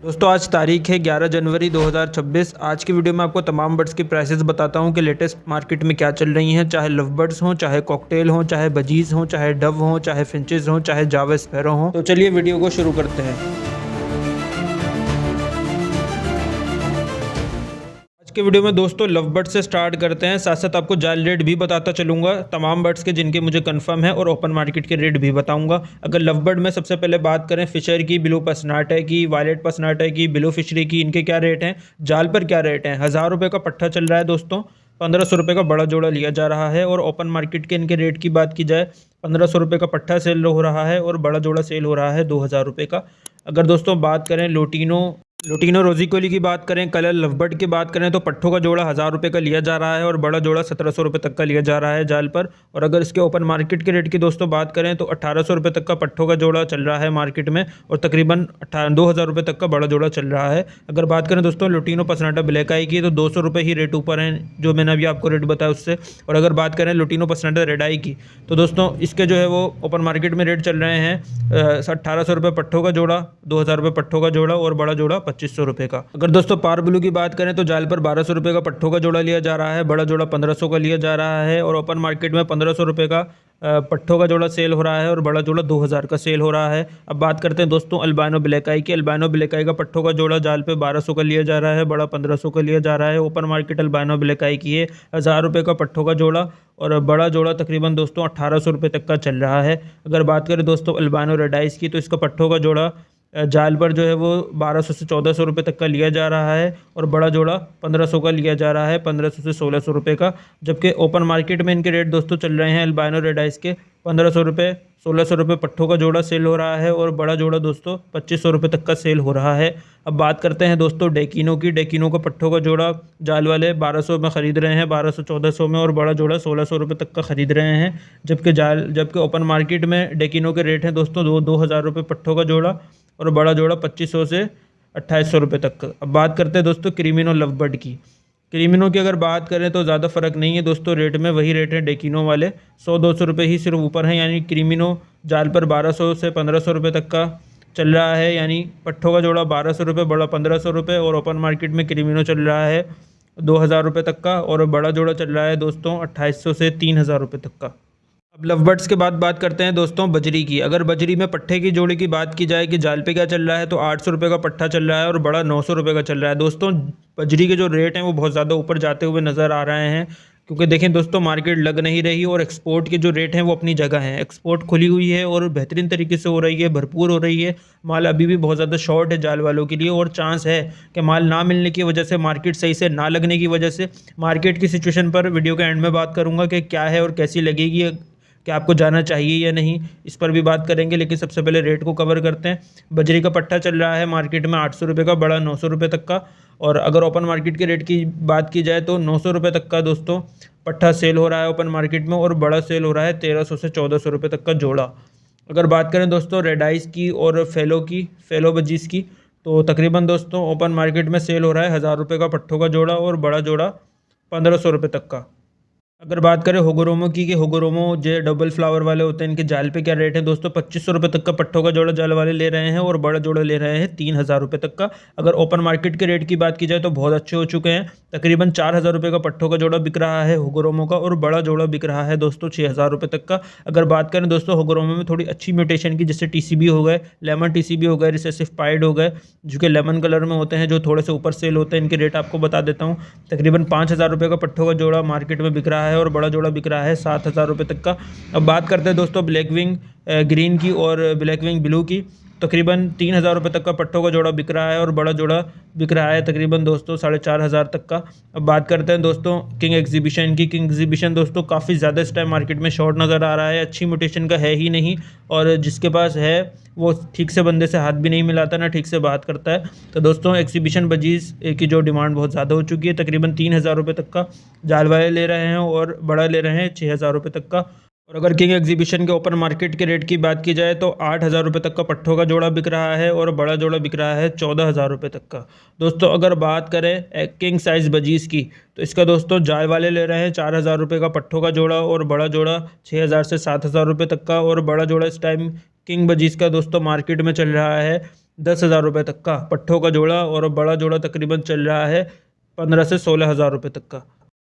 दोस्तों आज तारीख है 11 जनवरी 2026। आज की वीडियो में आपको तमाम बर्ड्स की प्राइसेस बताता हूं कि लेटेस्ट मार्केट में क्या चल रही हैं, चाहे लव बर्ड्स हों, चाहे कॉकटेल हों, चाहे बजीज हों, चाहे डव हों, चाहे फिंचेस हों, चाहे जावा स्पैरो हों। तो चलिए वीडियो को शुरू करते हैं। आज के वीडियो में दोस्तों लव बर्ड से स्टार्ट करते हैं, साथ साथ आपको जाल रेट भी बताता चलूंगा तमाम बर्ड्स के जिनके मुझे कंफर्म है, और ओपन मार्केट के रेट भी बताऊंगा। अगर लव बर्ड में सबसे पहले बात करें फिशर की, ब्लू पसनाटा की, वायलेट पसनाटा की, ब्लू फिशरी की, इनके क्या रेट हैं, जाल पर क्या रेट हैं। 1000 रुपये का पट्टा चल रहा है दोस्तों, 1500 रुपये का बड़ा जोड़ा लिया जा रहा है। और ओपन मार्केट के इनके रेट की बात की जाए, 1500 रुपये का पट्टा सेल हो रहा है और बड़ा जोड़ा सेल हो रहा है 2000 रुपये का। अगर दोस्तों बात करें लोटिनो रोजिकोली की बात करें, कलर लवबर्ड की बात करें, तो पट्ठों का जोड़ा 1000 रुपये का लिया जा रहा है और बड़ा जोड़ा 1700 रुपये तक का लिया जा रहा है जाल पर। और अगर इसके ओपन मार्केट के रेट की दोस्तों बात करें तो 1800 रुपये तक का पट्ठों का जोड़ा चल रहा है मार्केट में, और तकरीबन 2000 रुपये तक का बड़ा जोड़ा चल रहा है। अगर बात करें दोस्तों लोटिनो पसनाटा ब्लैक आई की, तो 200 रुपये ही रेट ऊपर हैं जो मैंने अभी आपको रेट बताया उससे। और अगर बात करें लोटिनो पसनाटा रेड आई की, तो दोस्तों इसके जो है वो ओपन मार्केट में रेट चल रहे हैं 1800 रुपये पट्ठों का जोड़ा, 2000 रुपये पट्ठों का जोड़ा और बड़ा जोड़ा 2500 रुपये का। अगर दोस्तों पार ब्लू की बात करें तो जाल पर 1200 रुपये का पट्ठों का जोड़ा लिया जा रहा है, बड़ा जोड़ा 1500 का लिया जा रहा है। और ओपन मार्केट में 1500 रुपये का पट्ठों का जोड़ा सेल हो रहा है और बड़ा जोड़ा 2000 का सेल हो रहा है। अब बात करते हैं दोस्तों अल्बानो ब्लैक आई की। अल्बानो ब्लैक आई का पट्ठों का जोड़ा जाल पे 1200 का लिया जा रहा है, बड़ा 1500 का लिया जा रहा है। ओपन मार्केट अल्बानो ब्लैक आई की है 1000 रुपये का पट्ठों का जोड़ा, और बड़ा जोड़ा तकरीबन दोस्तों 1800 रुपये तक का चल रहा है। अगर बात करें दोस्तों अल्बानो रेड आइस की, तो इसका पट्ठों का जोड़ा जाल पर जो है वो 1200 से 1400 रुपये तक का लिया जा रहा है, और बड़ा जोड़ा 1500 का लिया जा रहा है, 1500 से 1600 रुपये का। जबकि ओपन मार्केट में इनके रेट दोस्तों चल रहे हैं अल्बानो रेड आइस के 1500 रुपये, 1600 रुपये पट्ठों का जोड़ा सेल हो रहा है, और बड़ा जोड़ा दोस्तों 2500 रुपये तक का सेल हो रहा है। अब बात करते हैं दोस्तों डेकिनो की। डेकिनो का पट्ठों का जोड़ा जाल वाले 1200 में ख़रीद रहे हैं, 1200-1400 में, और बड़ा जोड़ा 1600 रुपये तक का ख़रीद रहे हैं। जबकि ओपन मार्केट में डेकिनो के रेट हैं दोस्तों 2000 रुपये पट्ठों का जोड़ा, और बड़ा जोड़ा 2500 से 2800 रुपये तक का। अब बात करते हैं दोस्तों क्रीमिनो लवबर्ड की। क्रीमिनो की अगर बात करें तो ज़्यादा फ़र्क नहीं है दोस्तों रेट में, वही रेट है डेकिनो वाले, 100-200 रुपये ही सिर्फ ऊपर हैं। यानी क्रीमिनो जाल पर 1200 से 1500 रुपये तक का चल रहा है, यानी पट्ठों का जोड़ा 1200 रुपये, बड़ा 1500 रुपये, और ओपन मार्केट में क्रीमिनो चल रहा है 2000 रुपये तक का, और बड़ा जोड़ा चल रहा है दोस्तों 2800 से 3000 रुपये तक का। अब लवबर्ड्स के बाद बात करते हैं दोस्तों बजरी की। अगर बजरी में पट्ठे की जोड़ी की बात की जाए कि जाल पे क्या चल रहा है, तो 800 रुपये का पट्ठा चल रहा है और बड़ा 900 रुपये का चल रहा है। दोस्तों बजरी के जो रेट हैं वो बहुत ज़्यादा ऊपर जाते हुए नज़र आ रहे हैं, क्योंकि देखें दोस्तों मार्केट लग नहीं रही, और एक्सपोर्ट के जो रेट हैं वो अपनी जगह हैं। एक्सपोर्ट खुली हुई है और बेहतरीन तरीके से हो रही है, भरपूर हो रही है। माल अभी भी बहुत ज़्यादा शॉर्ट है जाल वालों के लिए, और चांस है कि माल ना मिलने की वजह से, मार्केट सही से ना लगने की वजह से, मार्केट की सिचुएशन पर वीडियो के एंड में बात करूँगा कि क्या है और कैसी लगेगी, क्या आपको जाना चाहिए या नहीं, इस पर भी बात करेंगे। लेकिन सबसे पहले रेट को कवर करते हैं। बजरी का पट्टा चल रहा है मार्केट में 800 रुपये का, बड़ा 900 रुपये तक का। और अगर ओपन मार्केट के रेट की बात की जाए तो 900 रुपये तक का दोस्तों पट्टा सेल हो रहा है ओपन मार्केट में, और बड़ा सेल हो रहा है 1300 से 1400 रुपये तक का जोड़ा। अगर बात करें दोस्तों रेड आइस की और फेलो बजीज की, तो तकरीबन दोस्तों ओपन मार्केट में सेल हो रहा है 1000 रुपये का पट्ठों का जोड़ा, और बड़ा जोड़ा 1500 रुपये तक का। अगर बात करें होगोरोमो की, कि होगोरोमो जो डबल फ्लावर वाले होते हैं, इनके जाल पे क्या रेट है दोस्तों, 2500 रुपये तक का पट्ठों का जोड़ा जाल वाले ले रहे हैं, और बड़ा जोड़ा ले रहे हैं 3000 रुपये तक का। अगर ओपन मार्केट के रेट की बात की जाए तो बहुत अच्छे हो चुके हैं, तकरीबन 4000 रुपये का पट्ठों का जोड़ा बिक रहा है होगोरोमो का, और बड़ा जोड़ा बिक रहा है दोस्तों 6000 रुपये तक का। अगर बात करें दोस्तों होगोरोमो में थोड़ी अच्छी म्यूटेशन की, जैसे TCB हो गए, लेमन TCB हो गए, रिसेसिव पाइड हो गए, जो कि लेमन कलर में होते हैं, जो थोड़े से ऊपर सेल होते हैं, इनके रेट आपको बता देता हूँ। तकरीबन 5000 रुपये का पट्ठों का जोड़ा मार्केट में बिक रहा है, और बड़ा जोड़ा बिक रहा है 7000 रुपये तक का। अब बात करते हैं दोस्तों ब्लैक विंग ग्रीन की और ब्लैक विंग ब्लू की। तकरीबन 3000 रुपये तक का पट्ठों का जोड़ा बिक रहा है, और बड़ा जोड़ा बिक रहा है तकरीबन दोस्तों 4500 तक का। अब बात करते हैं दोस्तों किंग एग्जीबिशन की। किंग एग्जीबिशन दोस्तों काफ़ी ज़्यादा इस टाइम मार्केट में शॉर्ट नज़र आ रहा है, अच्छी म्यूटेशन का है ही नहीं, और जिसके पास है वो ठीक से बंदे से हाथ भी नहीं मिलाता, ना ठीक से बात करता है। तो दोस्तों एग्जीबिशन बजीज़ की जो डिमांड बहुत ज़्यादा हो चुकी है, तकरीबन 3000 रुपये तक का जाल वाले ले रहे हैं, और बड़ा ले रहे हैं 6000 रुपये तक का। और अगर किंग एग्जीबिशन के ओपन मार्केट के रेट की बात की जाए तो 8,000 रुपये तक का पट्ठों का जोड़ा बिक रहा है और बड़ा जोड़ा बिक रहा है 14,000 रुपये तक का। दोस्तों अगर बात करें किंग साइज़ बजीज़ की, तो इसका दोस्तों जाल वाले ले रहे हैं 4,000 रुपये का पट्ठों का जोड़ा और बड़ा जोड़ा 6,000 से 7,000 रुपये तक का। और बड़ा जोड़ा इस टाइम किंग बजीज़ का दोस्तों मार्केट में चल रहा है 10,000 रुपये तक का पट्ठों का जोड़ा, और बड़ा जोड़ा तकरीबन चल रहा है 15 से 16,000 रुपये तक का।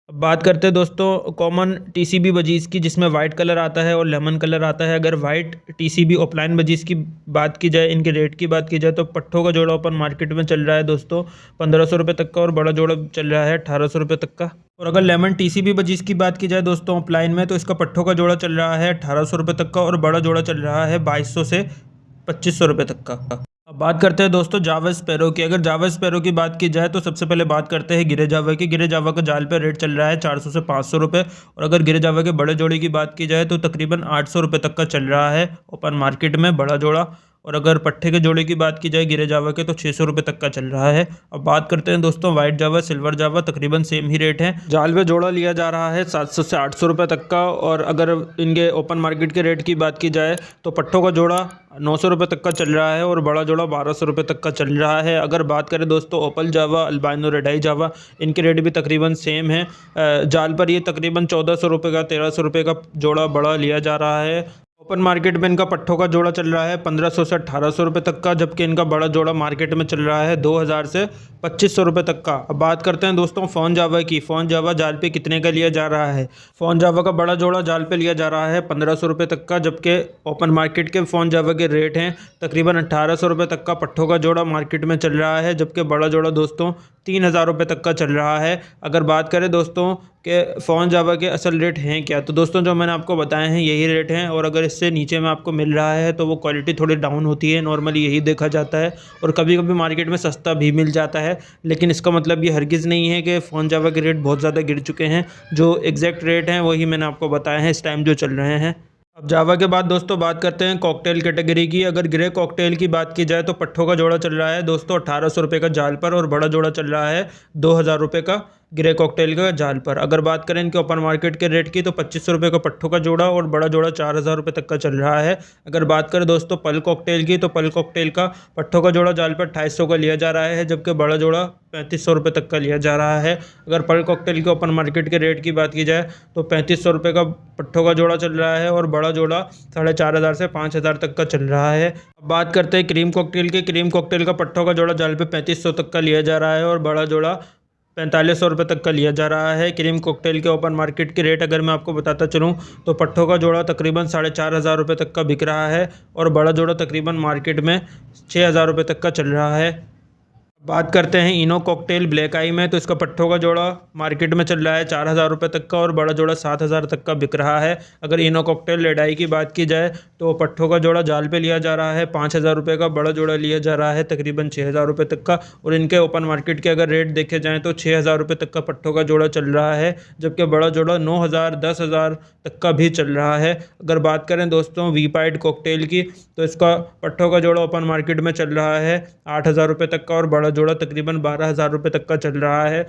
अब बात करते हैं दोस्तों कॉमन टीसीबी बजीज़ की, जिसमें वाइट कलर आता है और लेमन कलर आता है। अगर वाइट टीसीबी ऑफलाइन बजीज़ की बात की जाए, इनके रेट की बात की जाए, तो पट्ठों का जोड़ा ओपन मार्केट में चल रहा है दोस्तों 1,500 रुपये तक का और बड़ा जोड़ा चल रहा है 1,800 रुपये तक का। और अगर लेमन टीसीबी बजीज़ की बात की जाए दोस्तों ऑफलाइन में, तो इसका पट्ठों का जोड़ा चल रहा है 1,800 रुपये तक का और बड़ा जोड़ा चल रहा है 2,200 से 2,500 रुपये तक का। अब बात करते हैं दोस्तों जावा स्पैरो की। अगर जावा स्पैरो की बात की जाए तो सबसे पहले बात करते हैं गिरे जावा की। गिरे जावा का जाल पे रेट चल रहा है 400 से 500 रुपये। और अगर गिरे जावा के बड़े जोड़े की बात की जाए तो तकरीबन 800 रुपये तक का चल रहा है ओपन मार्केट में बड़ा जोड़ा। और अगर पट्ठे के जोड़े की बात की जाए गिरे जावा के, तो 600 रुपये तक का चल रहा है। अब बात करते हैं दोस्तों वाइट जावा सिल्वर जावा, तकरीबन सेम ही रेट है। जाल पे जोड़ा लिया जा रहा है 700 से 800 रुपये तक का। और अगर इनके ओपन मार्केट के रेट की बात की जाए तो पट्ठों का जोड़ा 900 रुपये तक का चल रहा है और बड़ा जोड़ा 1,200 रुपये तक का चल रहा है। अगर बात करें दोस्तों ओपल जावा, अल्बाइनो रेडाई जावा, इनके रेट भी तकरीबन सेम है। जाल पर ये तकरीबन 1,400 रुपये का 1,300 रुपये का जोड़ा बड़ा लिया जा रहा है। ओपन मार्केट में इनका पट्ठों का जोड़ा चल रहा है 1,500 से 1,800 रुपये तक का, जबकि इनका बड़ा जोड़ा मार्केट में चल रहा है 2,000 से 2,500 रुपये तक का। अब बात करते हैं दोस्तों फ़ोन जावा की। फ़ोन जावा जाल पे कितने का लिया जा रहा है? फ़ोन जावा का बड़ा जोड़ा जाल पे लिया जा रहा है 1,500 रुपये तक का, जबकि ओपन मार्केट के फ़ोन जावा के रेट हैं तकरीबन 1,800 रुपये तक का। पट्ठों का जोड़ा मार्केट में चल रहा है, जबकि बड़ा जोड़ा दोस्तों 3,000 रुपये तक का चल रहा है। अगर बात करें दोस्तों कि फ़ोन जावा के असल रेट हैं क्या, तो दोस्तों जो मैंने आपको बताए हैं यही रेट हैं। और अगर इससे नीचे में आपको मिल रहा है तो वो क्वालिटी थोड़ी डाउन होती है, नॉर्मली यही देखा जाता है। और कभी कभी मार्केट में सस्ता भी मिल जाता है, लेकिन इसका मतलब ये हरगिज़ नहीं है कि फ़ोन जावा के रेट बहुत ज़्यादा गिर चुके हैं। जो एग्जैक्ट रेट हैं वही मैंने आपको बताए हैं इस टाइम जो चल रहे हैं। अब जावा के बाद दोस्तों बात करते हैं कॉकटेल कैटेगरी की। अगर ग्रे कॉकटेल की बात की जाए तो पट्ठों का जोड़ा चल रहा है दोस्तों 1,800 रुपये का जाल पर और बड़ा जोड़ा चल रहा है 2,000 रुपये का ग्रे कॉकटेल का जाल पर। अगर बात करें इनके ओपन मार्केट के रेट की, तो 2,500 रुपये का पट्ठों का जोड़ा और बड़ा जोड़ा 4,000 रुपये तक का चल रहा है। अगर बात करें दोस्तों पल कॉकटेल की, तो पल कॉकटेल का पट्ठों का जोड़ा जाल पर 250 का लिया जा रहा है, जबकि बड़ा जोड़ा 3,500 रुपये तक का लिया जा रहा है। अगर पल कॉकटेल के ओपन मार्केट के रेट की बात की जाए तो 3,500 रुपये का पट्ठों का जोड़ा चल रहा है और बड़ा जोड़ा 4,500 से 5,000 तक का चल रहा है। अब बात करते हैं क्रीम कॉकटेल की। क्रीम कॉकटेल का पट्ठों का जोड़ा जाल पे 3,500 तक का लिया जा रहा है और बड़ा जोड़ा 4,500 रुपये तक का लिया जा रहा है। क्रीम कॉकटेल के ओपन मार्केट के रेट अगर मैं आपको बताता चलूँ तो पट्ठों का जोड़ा तकरीबन 4,500 रुपये तक का बिक रहा है और बड़ा जोड़ा तकरीबन मार्केट में 6,000 रुपये तक का चल रहा है। बात करते हैं इनो कॉकटेल ब्लैक आई में, तो इसका पट्ठों का जोड़ा मार्केट में चल रहा है 4,000 रुपये तक का और बड़ा जोड़ा 7,000 तक का बिक रहा है। अगर इनो कॉकटेल रेडाई की बात की जाए तो पट्ठों का जोड़ा जाल पे लिया जा रहा है 5,000 रुपये का, बड़ा जोड़ा लिया जा रहा है तकरीबन 6,000 रुपये तक का। और इनके ओपन मार्केट के अगर रेट देखे जाएँ तो 6,000 रुपये तक का पट्ठों का जोड़ा चल रहा है, जबकि बड़ा जोड़ा 9,000 10,000 तक का भी चल रहा है। अगर बात करें दोस्तों वी पाइड कॉकटेल की, तो इसका पट्ठों का जोड़ा ओपन मार्केट में चल रहा है 8,000 रुपये तक का और बड़ा जोड़ा तकरीबन 12,000 रुपये तक का चल रहा है।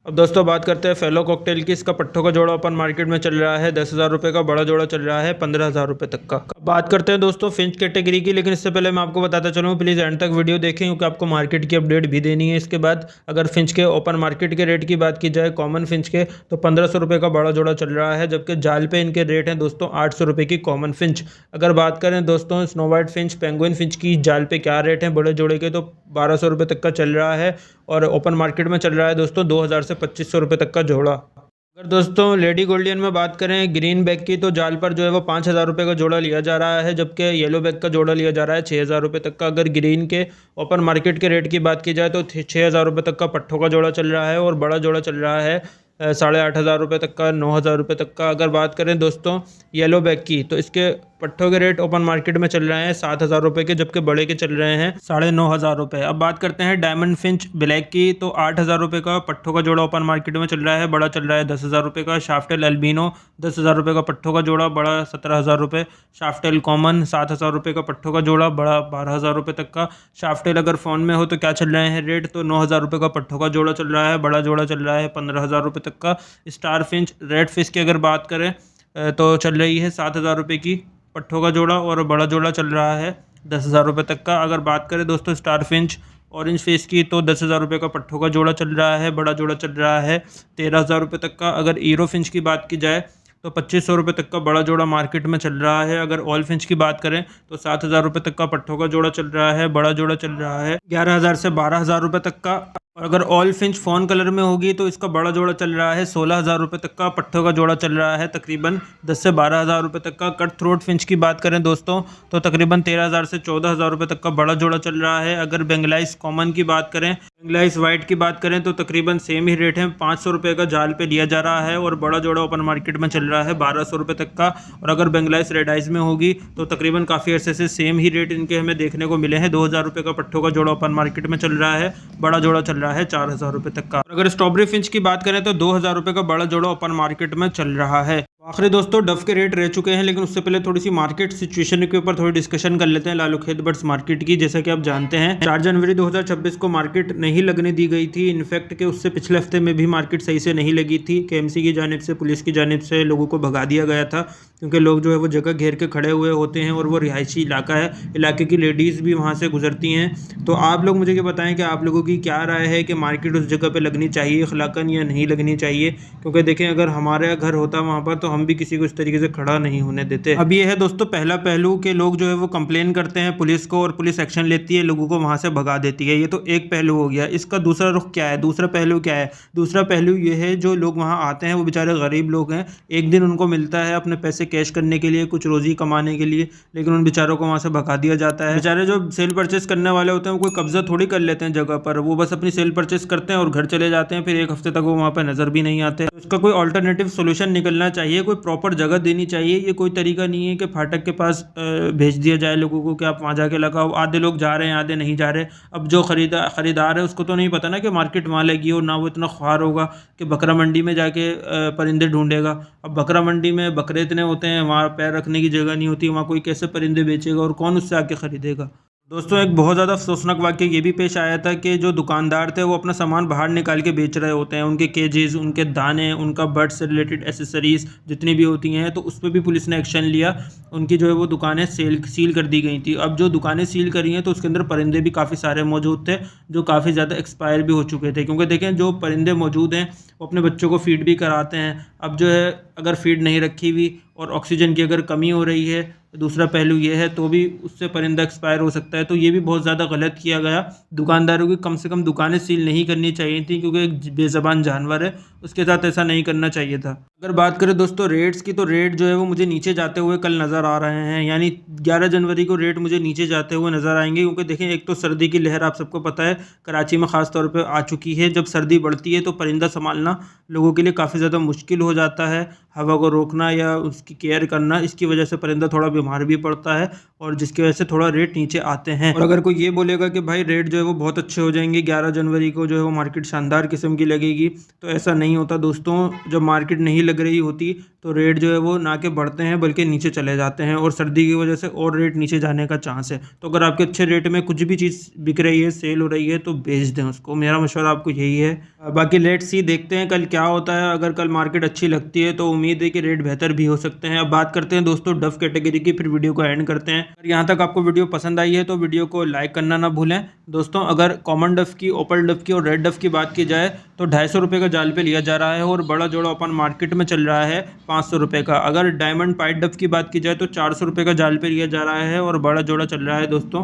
अब दोस्तों बात करते हैं फेलो कॉकटेल की। इसका पट्ठों का जोड़ा ओपन मार्केट में चल रहा है 10,000 रुपये का, बड़ा जोड़ा चल रहा है 15,000 रुपये तक का। बात करते हैं दोस्तों फिंच कैटेगरी की, लेकिन इससे पहले मैं आपको बताता चलूँ प्लीज़ एंड तक वीडियो देखें, क्योंकि आपको मार्केट की अपडेट भी देनी है। इसके बाद अगर फिंच के ओपन मार्केट के रेट की बात की जाए कॉमन फिंच के, तो 1,500 रुपये का बड़ा जोड़ा चल रहा है, जबकि जाल पे इनके रेट हैं दोस्तों 800 रुपये की कॉमन फिंच। अगर बात करें दोस्तों snow white Finch penguin Finch की जाल पे क्या रेट हैं बड़े जोड़े के, तो 1,200 रुपये तक का चल रहा है और ओपन मार्केट में चल रहा है दोस्तों 2,000 से 2,500 रुपये तक का जोड़ा। अगर दोस्तों लेडी गोल्डियन में बात करें ग्रीन बैग की, तो जाल पर जो है वो 5,000 रुपये का जोड़ा लिया जा रहा है, जबकि येलो बैग का जोड़ा लिया जा रहा है 6,000 रुपये तक का। अगर ग्रीन के ओपन मार्केट के रेट की बात की जाए तो 6,000 रुपये तक का पट्ठों का जोड़ा चल रहा है और बड़ा जोड़ा चल रहा है 8,500 रुपये तक का 9,000 रुपये तक का। अगर बात करें दोस्तों येलो बैग की, तो इसके पट्ठों के रेट ओपन मार्केट में चल रहे हैं 7,000 रुपये के, जबकि बड़े के चल रहे हैं 9,500 रुपये। अब बात करते हैं डायमंड फिंच ब्लैक की, तो 8,000 रुपये का पट्ठों का जोड़ा ओपन मार्केट में चल रहा है, बड़ा चल रहा है 10,000 रुपये का। शाफ्टेल एल्बिनो 10,000 रुपये का पट्ठों का जोड़ा, बड़ा 17,000 रुपये। शाफ्टेल कॉमन 7,000 रुपये का पट्ठों का जोड़ा, बड़ा 12,000 रुपये तक का। शाफ्टेल अगर फ़ोन में हो तो क्या चल रहे हैं रेट, तो 9,000 रुपये का पट्ठों का जोड़ा चल रहा है, बड़ा जोड़ा चल रहा है 15,000 रुपये तक का। स्टार फिंच रेड फिश की अगर बात करें तो चल रही है 7,000 रुपये की पट्ठों का जोड़ा, और बड़ा जोड़ा चल रहा है 10,000 रुपये तक का। अगर बात करें दोस्तों स्टार फिंच ऑरेंज फेस की, तो 10,000 रुपये का पट्ठों का जोड़ा चल रहा है, बड़ा जोड़ा चल रहा है 13,000 रुपये तक का। अगर ईरो फिंच की बात की जाए तो 2,500 रुपये तक का बड़ा जोड़ा मार्केट में चल रहा है। अगर ऑल फिंच की बात करें तो 7,000 रुपये तक का पट्ठों का जोड़ा चल रहा है, बड़ा जोड़ा चल रहा है 11,000 से 12,000 रुपये तक का। और अगर ऑल फिंच फ़ोन कलर में होगी तो इसका बड़ा जोड़ा चल रहा है 16,000 रुपये तक का, पट्ठों का जोड़ा चल रहा है तकरीबन 10 से 12,000 रुपये तक का। कट थ्रोट फिंच की बात करें दोस्तों तो तकरीबन 13,000 से 14,000 रुपये तक का बड़ा जोड़ा चल रहा है। अगर बेंगलाइस कॉमन की बात करें, बेंगलाइस वाइट की बात करें, तो तकरीबन सेम ही रेट है, 500 रुपये का जाल पे लिया जा रहा है, और बड़ा जोड़ा ओपन मार्केट में चल रहा है 1,200 रुपये तक का। और अगर बेंगलाइस रेड आइज में होगी तो तकरीबन काफ़ी अरसे से सेम ही रेट इनके हमें देखने को मिले हैं। 2,000 रुपये का पट्ठों का जोड़ा ओपन मार्केट में चल रहा है, बड़ा जोड़ा चल रहा है 4,000 रुपये तक का। अगर स्ट्रॉबेरी फिंच की बात करें तो 2,000 रुपये का बड़ा जोड़ा ओपन मार्केट में चल रहा है। आखिरी दोस्तों डफ के रेट रह चुके हैं, लेकिन उससे पहले थोड़ी सी मार्केट सिचुएशन के ऊपर थोड़ी डिस्कशन कर लेते हैं लालूखेत बर्ड्स मार्केट की। जैसा कि आप जानते हैं 4 जनवरी 2026 को मार्केट नहीं लगने दी गई थी। इनफैक्ट के उससे पिछले हफ्ते में भी मार्केट सही से नहीं लगी थी। केएमसी की जानिब से, पुलिस की जानिब से लोगों को भगा दिया गया था, क्योंकि लोग जो है वो जगह घेर के खड़े हुए होते हैं, और वो रिहायशी इलाका है, इलाके की लेडीज़ भी वहाँ से गुजरती हैं। तो आप लोग मुझे ये बताएं कि आप लोगों की क्या राय है कि मार्केट उस जगह पे लगनी चाहिए अखलाकन या नहीं लगनी चाहिए। क्योंकि देखें अगर हमारा घर होता वहाँ पर तो हम भी किसी को इस तरीके से खड़ा नहीं होने देते। अब ये है दोस्तों पहला पहलू कि लोग जो है वो कंप्लेन करते हैं पुलिस को, और पुलिस एक्शन लेती है, लोगों को वहाँ से भगा देती है। ये तो एक पहलू हो गया। इसका दूसरा रुख क्या है, दूसरा पहलू क्या है? दूसरा पहलू ये है जो लोग वहाँ आते हैं वो बेचारे गरीब लोग हैं, एक दिन उनको मिलता है अपने पैसे कैश करने के लिए, कुछ रोज़ी कमाने के लिए, लेकिन उन बेचारों को वहाँ से भगा दिया जाता है। बेचारे जो सेल परचेस करने वाले होते हैं वो कोई कब्जा थोड़ी कर लेते हैं जगह पर, वो बस अपनी सेल परचेस करते हैं और घर चले जाते हैं, फिर एक हफ्ते तक वो वहाँ पर नज़र भी नहीं आते। तो इसका कोई ऑल्टरनेटिव सोल्यूशन निकलना चाहिए, कोई प्रॉपर जगह देनी चाहिए। ये कोई तरीका नहीं है कि फाटक के पास भेज दिया जाए लोगों को कि आप वहाँ जाके लगाओ। आधे लोग जा रहे हैं, आधे नहीं जा रहे। अब जो खरीदार है उसको तो नहीं पता ना कि मार्केट वहाँ लगी हो, ना वो इतना ख्वार होगा कि बकरा मंडी में जाके परिंदे ढूंढेगा। अब बकरा मंडी में बकरे इतने होते हैं, वहाँ पैर रखने की जगह नहीं होती, वहाँ कोई कैसे परिंदे बेचेगा और कौन उससे आके ख़रीदेगा। दोस्तों एक बहुत ज़्यादा अफसोसनाक वाक़या ये भी पेश आया था कि जो दुकानदार थे वो अपना सामान बाहर निकाल के बेच रहे होते हैं। उनके केजेस, उनके दाने, उनका बर्ड से रिलेटेड एसेसरीज़ जितनी भी होती हैं, तो उस पर भी पुलिस ने एक्शन लिया। उनकी जो है वो दुकानें सील कर दी गई थी। अब जो दुकानें सील करी हैं तो उसके अंदर परिंदे भी काफ़ी सारे मौजूद थे, जो काफ़ी ज़्यादा एक्सपायर भी हो चुके थे। क्योंकि देखें जो परिंदे मौजूद हैं वो अपने बच्चों को फ़ीड भी कराते हैं। अब जो है अगर फ़ीड नहीं रखी हुई और ऑक्सीजन की अगर कमी हो रही है, दूसरा पहलू ये है, तो भी उससे परिंदा एक्सपायर हो सकता है। तो ये भी बहुत ज़्यादा गलत किया गया। दुकानदारों की कम से कम दुकानें सील नहीं करनी चाहिए थी, क्योंकि एक बेज़बान जानवर है, उसके साथ ऐसा नहीं करना चाहिए था। अगर बात करें दोस्तों रेट्स की, तो रेट जो है वो मुझे नीचे जाते हुए कल नज़र आ रहे हैं। यानी 11 जनवरी को रेट मुझे नीचे जाते हुए नज़र आएंगे, क्योंकि देखें एक तो सर्दी की लहर आप सबको पता है कराची में ख़ास तौर पर आ चुकी है। जब सर्दी बढ़ती है तो परिंदा संभालना लोगों के लिए काफ़ी ज़्यादा मुश्किल हो जाता है। हवा को रोकना या उसकी केयर करना, इसकी वजह से परिंदा थोड़ा बीमार भी पड़ता है, और जिसकी वजह से थोड़ा रेट नीचे आते हैं। और अगर कोई ये बोलेगा कि भाई रेट जो है वो बहुत अच्छे हो जाएंगे 11 जनवरी को, जो है वो मार्केट शानदार किस्म की लगेगी, तो ऐसा नहीं होता दोस्तों। जब मार्केट नहीं लग रही होती तो रेट जो है वो ना कि बढ़ते हैं बल्कि नीचे चले जाते हैं, और सर्दी की वजह से और रेट नीचे जाने का चांस है। तो अगर आपके अच्छे रेट में कुछ भी चीज़ बिक रही है, सेल हो रही है, तो बेच दें उसको। मेरा मशवरा आपको यही है। बाकी लेट्स सी, देखते हैं कल क्या होता है। अगर कल मार्केट अच्छी लगती है तो उम्मीद है कि रेट बेहतर भी हो सकते हैं। अब बात करते हैं दोस्तों डफ कैटेगरी की, फिर वीडियो को एंड करते हैं। अगर यहाँ तक आपको वीडियो पसंद आई है तो वीडियो को लाइक करना ना भूलें दोस्तों। अगर कॉमन डफ की, ओपल डफ की और रेड डफ की बात की जाए तो 250 रुपये का जाल पे लिया जा रहा है, और बड़ा जोड़ा ओपन मार्केट में चल रहा है 500 रुपये का। अगर डायमंड पाइट डफ की बात की जाए तो 400 रुपये का जाल पे लिया जा रहा है, और बड़ा जोड़ा चल रहा है दोस्तों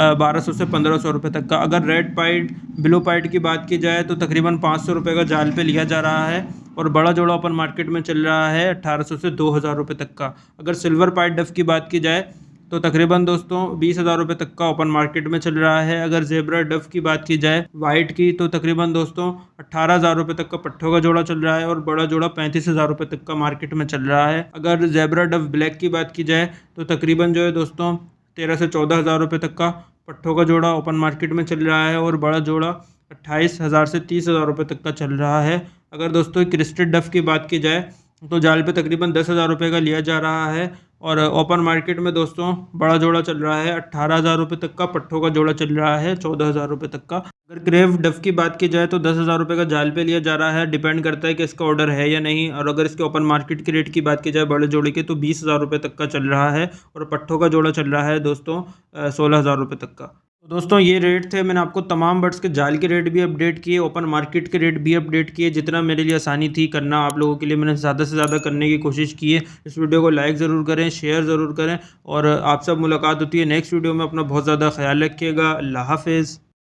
1200 से 1500 रुपये तक का। अगर रेड पाइट, ब्लू पाइट की बात की जाए तो तकरीबन 500 रुपये का जाल पे लिया जा रहा है, और बड़ा जोड़ा ओपन मार्केट में चल रहा है 1800 से 2000 रुपये तक का। अगर सिल्वर पाइट डफ की बात की जाए तो तकरीबन दोस्तों 20,000 रुपये तक का ओपन मार्केट में चल रहा है। अगर जेब्रा डफ की बात की जाए वाइट की, तो तकरीबन दोस्तों 18,000 रुपये तक का पट्ठों का जोड़ा चल रहा है, और बड़ा जोड़ा 35,000 रुपये तक का मार्केट में चल रहा है। अगर जेब्रा डफ ब्लैक की बात की जाए तो तकरीबन जो है दोस्तों 13 से 14,000 रुपये तक का पट्ठों का जोड़ा ओपन मार्केट में चल रहा है, और बड़ा जोड़ा 28,000 से 30,000 रुपये तक का चल रहा है। अगर दोस्तों क्रिस्टेड डफ की बात की जाए तो जाल पे तकरीबन 10,000 रुपये का लिया जा रहा है। और ओपन मार्केट में दोस्तों बड़ा जोड़ा चल रहा है 18,000 रुपये तक का, पट्ठों का जोड़ा चल रहा है 14,000 रुपये तक का। अगर क्रेव डफ की बात की जाए तो 10,000 रुपये का जाल पे लिया जा रहा है, डिपेंड करता है कि इसका ऑर्डर है या नहीं। और अगर इसके ओपन मार्केट के रेट की बात की जाए बड़े जोड़े के, तो 20,000 रुपये तक का चल रहा है। और पट्ठों का जोड़ा चल रहा है दोस्तों 16,000 रुपये तक का। तो दोस्तों ये रेट थे, मैंने आपको तमाम बर्ड्स के जाल के रेट भी अपडेट किए, ओपन मार्केट के रेट भी अपडेट किए। जितना मेरे लिए आसानी थी करना आप लोगों के लिए, मैंने ज़्यादा से ज़्यादा करने की कोशिश की है। इस वीडियो को लाइक ज़रूर करें, शेयर ज़रूर करें, और आपसे मुलाकात होती है नेक्स्ट वीडियो में। अपना बहुत ज़्यादा ख्याल रखिएगा। अल्लाह हाफिज़।